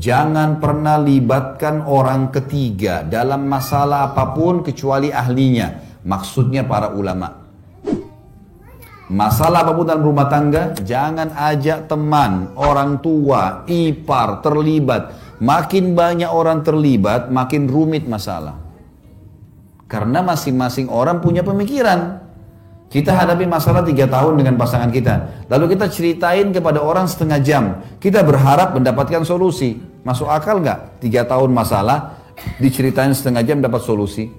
Jangan pernah libatkan orang ketiga dalam masalah apapun kecuali ahlinya. Maksudnya para ulama. Masalah apapun dalam rumah tangga, jangan ajak teman, orang tua, ipar terlibat. Makin banyak orang terlibat, makin rumit masalah. Karena masing-masing orang punya pemikiran. Kita hadapi masalah 3 tahun dengan pasangan kita. Lalu kita ceritain kepada orang setengah jam. Kita berharap mendapatkan solusi. Masuk akal nggak? 3 tahun masalah, diceritain setengah jam dapat solusi?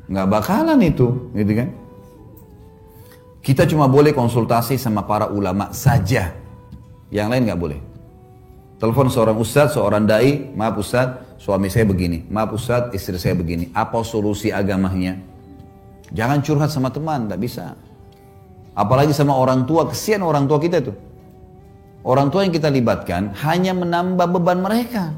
Nggak bakalan itu, gitu kan? Kita cuma boleh konsultasi sama para ulama saja. Yang lain nggak boleh. Telepon seorang ustadz, seorang dai, maaf ustadz, suami saya begini. Maaf ustadz, istri saya begini. Apa solusi agamanya? Jangan curhat sama teman, tidak bisa. Apalagi sama orang tua, kesian orang tua kita itu. Orang tua yang kita libatkan hanya menambah beban mereka.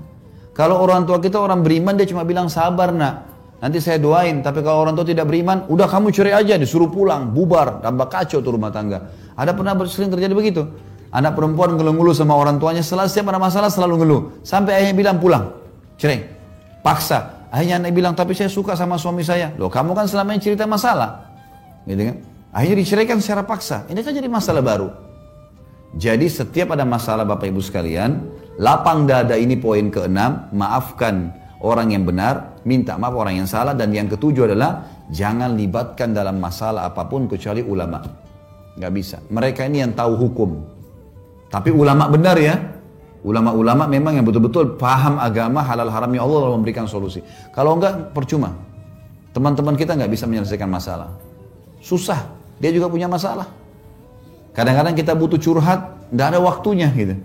Kalau orang tua kita orang beriman, dia cuma bilang sabar nak, nanti saya doain. Tapi kalau orang tua tidak beriman, udah kamu cerai aja, disuruh pulang, bubar, tambah kacau tuh rumah tangga. Ada pernah sering terjadi begitu. Anak perempuan ngeluh-ngeluh sama orang tuanya, setiap ada masalah selalu ngeluh. Sampai ayahnya bilang pulang, cerai, paksa. Akhirnya anak bilang, tapi saya suka sama suami saya. Loh, kamu kan selama ini cerita masalah. Gitu kan? Akhirnya diceraikan secara paksa. Ini kan jadi masalah baru. Jadi setiap ada masalah Bapak Ibu sekalian, lapang dada ini poin ke-6, maafkan orang yang benar, minta maaf orang yang salah. Dan yang ke-7 adalah, jangan libatkan dalam masalah apapun kecuali ulama. Gak bisa. Mereka ini yang tahu hukum. Tapi ulama benar ya. Ulama-ulama memang yang betul-betul paham agama, halal haramnya Allah lalu memberikan solusi. Kalau enggak, percuma. Teman-teman kita enggak bisa menyelesaikan masalah. Susah, dia juga punya masalah. Kadang-kadang kita butuh curhat, enggak ada waktunya gitu.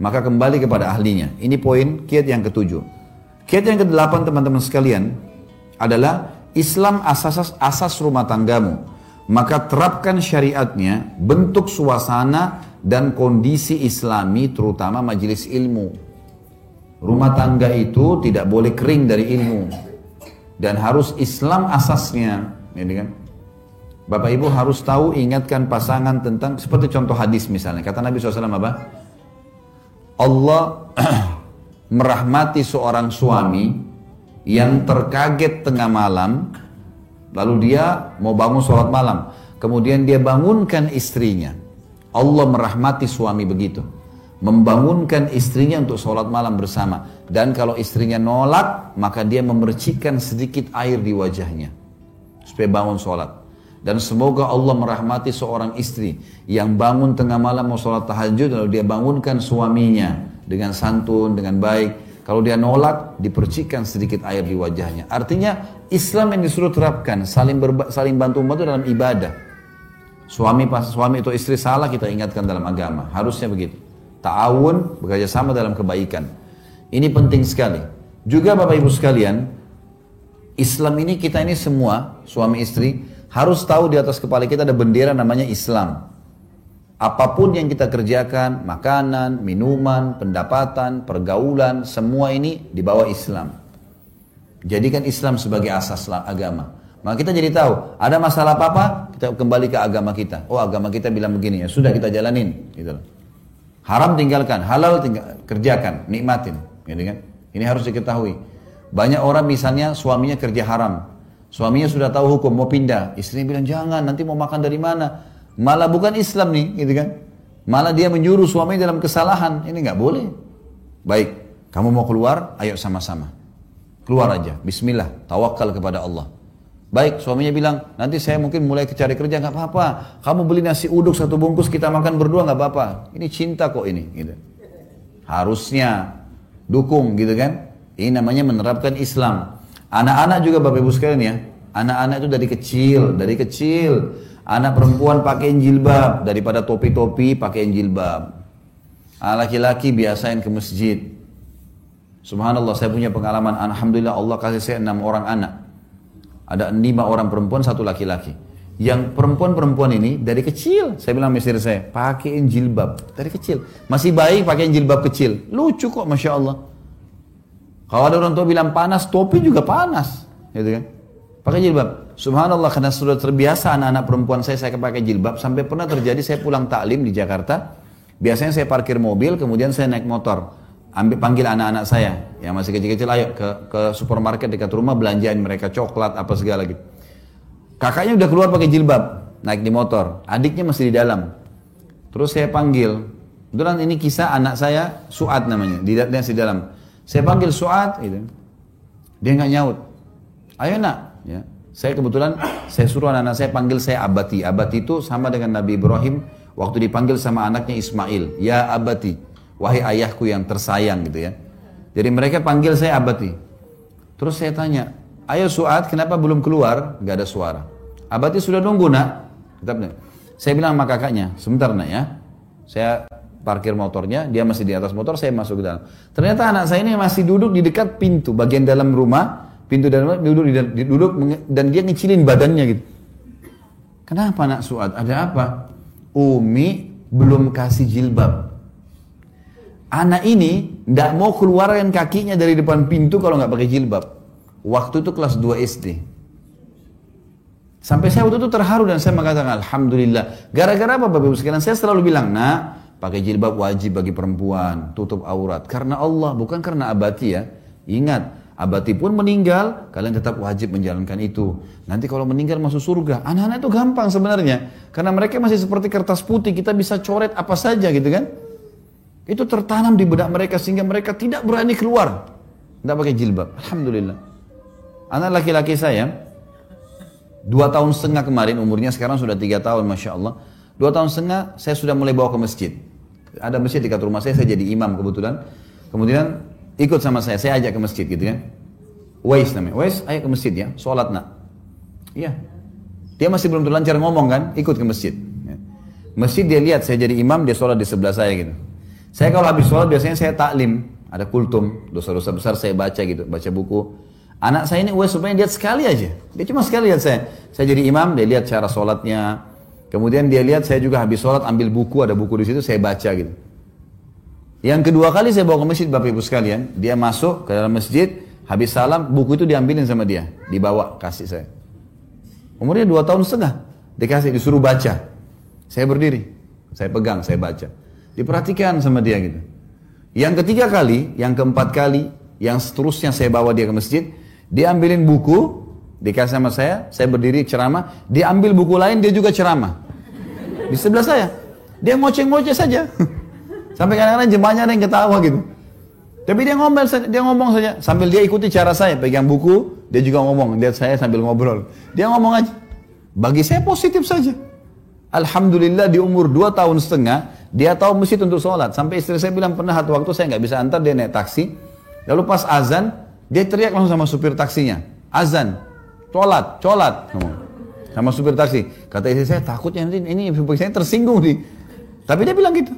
Maka kembali kepada ahlinya. Ini poin kiat yang ke-7. Kiat yang ke-8 teman-teman sekalian adalah Islam asas rumah tanggamu. Maka terapkan syariatnya, bentuk suasana dan kondisi islami, terutama majelis ilmu. Rumah tangga itu tidak boleh kering dari ilmu. Dan harus Islam asasnya. Gitu kan? Bapak Ibu harus tahu, ingatkan pasangan tentang, seperti contoh hadis misalnya. Kata Nabi SAW apa? Allah merahmati seorang suami yang terkaget tengah malam, lalu dia mau bangun sholat malam. Kemudian dia bangunkan istrinya. Allah merahmati suami begitu. Membangunkan istrinya untuk sholat malam bersama. Dan kalau istrinya nolak, maka dia memercikkan sedikit air di wajahnya. Supaya bangun sholat. Dan semoga Allah merahmati seorang istri yang bangun tengah malam mau sholat tahajud, lalu dia bangunkan suaminya dengan santun, dengan baik. Kalau dia nolak, dipercikkan sedikit air di wajahnya. Artinya Islam yang disuruh terapkan, saling bantu-bantu dalam ibadah. Suami itu istri salah, kita ingatkan dalam agama. Harusnya begitu. Ta'awun, bekerja sama dalam kebaikan. Ini penting sekali. Juga Bapak Ibu sekalian, Islam ini, kita ini semua, suami istri, harus tahu di atas kepala kita ada bendera namanya Islam. Apapun yang kita kerjakan, makanan, minuman, pendapatan, pergaulan, semua ini di bawah Islam. Jadikan Islam sebagai asas agama. Maka kita jadi tahu, ada masalah apa-apa, kita kembali ke agama kita. Oh, agama kita bilang begini, ya sudah kita jalanin. Gitu. Haram tinggalkan, halal kerjakan, nikmatin. Gitu kan? Ini harus diketahui. Banyak orang misalnya suaminya kerja haram. Suaminya sudah tahu hukum, mau pindah. Istrinya bilang, jangan, nanti mau makan dari mana? Malah bukan Islam nih, gitu kan? Malah dia menyuruh suaminya dalam kesalahan. Ini nggak boleh. Baik, kamu mau keluar, ayo sama-sama. Keluar aja, bismillah, tawakal kepada Allah. Baik, suaminya bilang, nanti saya mungkin mulai cari kerja, nggak apa-apa. Kamu beli nasi uduk 1 bungkus, kita makan berdua, nggak apa-apa. Ini cinta kok ini, gitu. Harusnya dukung, gitu kan? Ini namanya menerapkan Islam. Anak-anak juga Bapak Ibu sekalian ya. Anak-anak itu dari kecil. Anak perempuan pakein jilbab, daripada topi-topi pakein jilbab. Laki-laki biasain ke masjid. Subhanallah, saya punya pengalaman. Alhamdulillah Allah kasih saya 6 orang anak. Ada 5 orang perempuan, 1 laki-laki. Yang perempuan-perempuan ini dari kecil, saya bilang istri saya, pakein jilbab dari kecil. Masih baik pakein jilbab kecil, lucu kok, masya Allah. Kalau ada orang tua bilang panas, topi juga panas, gitu kan? Pakai jilbab. Subhanallah, karena sudah terbiasa anak-anak perempuan saya pakai jilbab. Sampai pernah terjadi saya pulang taklim di Jakarta. Biasanya saya parkir mobil, kemudian saya naik motor. panggil anak-anak saya yang masih kecil-kecil, ayo ke supermarket dekat rumah, belanjain mereka coklat apa segala gitu. Kakaknya udah keluar pakai jilbab, naik di motor, adiknya masih di dalam. Terus saya panggil, kebetulan ini kisah anak saya, Suad namanya, dia masih di dalam. Saya panggil Suad, gitu. Dia nggak nyaut. Ayo nak, ya. Saya kebetulan, saya suruh anak-anak saya panggil saya Abati. Abati itu sama dengan Nabi Ibrahim waktu dipanggil sama anaknya Ismail. Ya Abati, wahai ayahku yang tersayang gitu ya. Jadi mereka panggil saya Abati. Terus saya tanya, ayo Suad, kenapa belum keluar? Gak ada suara. Abati sudah nunggu nak. Saya bilang sama kakaknya, sebentar nak ya. Saya parkir motornya, dia masih di atas motor, saya masuk ke dalam. Ternyata anak saya ini masih duduk di dekat pintu, bagian dalam rumah. Pintu dalam duduk dan dia ngecilin badannya gitu. Kenapa nak Suad? Ada apa? Umi belum kasih jilbab. Anak ini tidak mau keluarkan kakinya dari depan pintu kalau nggak pakai jilbab. Waktu itu kelas 2 SD. Sampai saya waktu itu terharu dan saya mengatakan Alhamdulillah. Gara-gara apa Bapak Ibu sekalian? Saya selalu bilang, nah pakai jilbab wajib bagi perempuan, tutup aurat. Karena Allah, bukan karena Abati ya. Ingat. Abati pun meninggal, kalian tetap wajib menjalankan itu. Nanti kalau meninggal masuk surga. Anak-anak itu gampang sebenarnya. Karena mereka masih seperti kertas putih, kita bisa coret apa saja gitu kan. Itu tertanam di benak mereka sehingga mereka tidak berani keluar. Tidak pakai jilbab. Alhamdulillah. Anak laki-laki saya, 2 tahun setengah kemarin, umurnya sekarang sudah 3 tahun Masya Allah. 2 tahun setengah saya sudah mulai bawa ke masjid. Ada masjid dekat rumah saya jadi imam kebetulan. Kemudian ikut sama saya ajak ke masjid gitu kan. Wais namanya, Wais ayo ke masjid ya, sholat nak. Iya. Dia masih belum terlancar ngomong kan, ikut ke masjid. Masjid dia lihat saya jadi imam, dia sholat di sebelah saya gitu. Saya kalau habis sholat biasanya saya taklim, ada kultum, dosa-dosa besar saya baca gitu, baca buku. Anak saya ini Wais supaya lihat sekali aja, dia cuma sekali lihat saya. Saya jadi imam, dia lihat cara sholatnya. Kemudian dia lihat saya juga habis sholat ambil buku, ada buku di situ saya baca gitu. Yang kedua kali saya bawa ke masjid Bapak Ibu sekalian, dia masuk ke dalam masjid, habis salam, buku itu diambilin sama dia, dibawa, kasih saya. Umurnya 2 tahun setengah, dikasih, disuruh baca. Saya berdiri, saya pegang, saya baca. Diperhatikan sama dia gitu. Yang ketiga kali, yang keempat kali, yang seterusnya saya bawa dia ke masjid, dia ambilin buku, dikasih sama saya berdiri ceramah, dia ambil buku lain, dia juga ceramah. Di sebelah saya, dia ngoceh-ngoceh saja. Sampai kadang-kadang jemaahnya ada yang ketawa gitu. Tapi dia ngomong saja. Sambil dia ikuti cara saya. Pegang buku, dia juga ngomong. Lihat saya sambil ngobrol. Dia ngomong aja. Bagi saya positif saja. Alhamdulillah di umur 2 tahun setengah, dia tahu masjid untuk sholat. Sampai istri saya bilang pernah satu waktu saya nggak bisa antar, dia naik taksi. Lalu pas azan, dia teriak langsung sama supir taksinya. Azan, sholat. Sama supir taksi. Kata istri saya, takutnya nanti ini saya tersinggung nih. Tapi dia bilang gitu.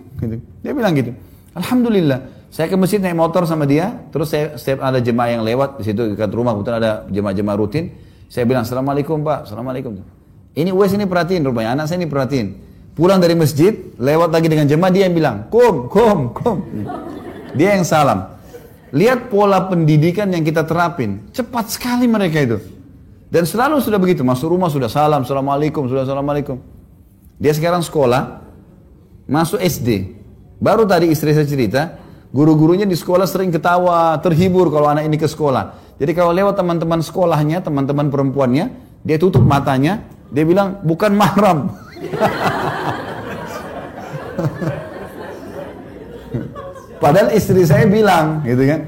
Dia bilang gitu. Alhamdulillah. Saya ke masjid naik motor sama dia. Terus setiap ada jemaah yang lewat di situ dekat rumah, kebetulan ada jemaah-jemaah rutin. Saya bilang, Assalamualaikum Pak, Assalamualaikum. Ini Uwais ini perhatiin rupanya, anak saya ini perhatiin. Pulang dari masjid, lewat lagi dengan jemaah, dia yang bilang, Kum. Dia yang salam. Lihat pola pendidikan yang kita terapin. Cepat sekali mereka itu. Dan selalu sudah begitu. Masuk rumah sudah salam, Assalamualaikum, sudah Assalamualaikum. Dia sekarang sekolah. Masuk SD. Baru tadi istri saya cerita, guru-gurunya di sekolah sering ketawa, terhibur kalau anak ini ke sekolah. Jadi kalau lewat teman-teman sekolahnya, teman-teman perempuannya, dia tutup matanya, dia bilang, bukan mahram. Padahal istri saya bilang, gitu kan.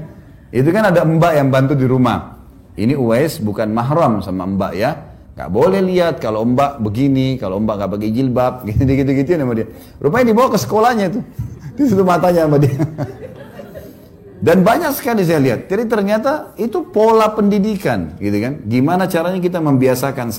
Itu kan ada mbak yang bantu di rumah. Ini Uwais bukan mahram sama mbak ya. Gak boleh lihat kalau mbak begini, kalau mbak gak pakai jilbab, gitu-gitu sama dia. Rupanya dibawa ke sekolahnya itu. Di situ matanya sama dia. Dan banyak sekali saya lihat. Jadi ternyata itu pola pendidikan, gitu kan. Gimana caranya kita membiasakan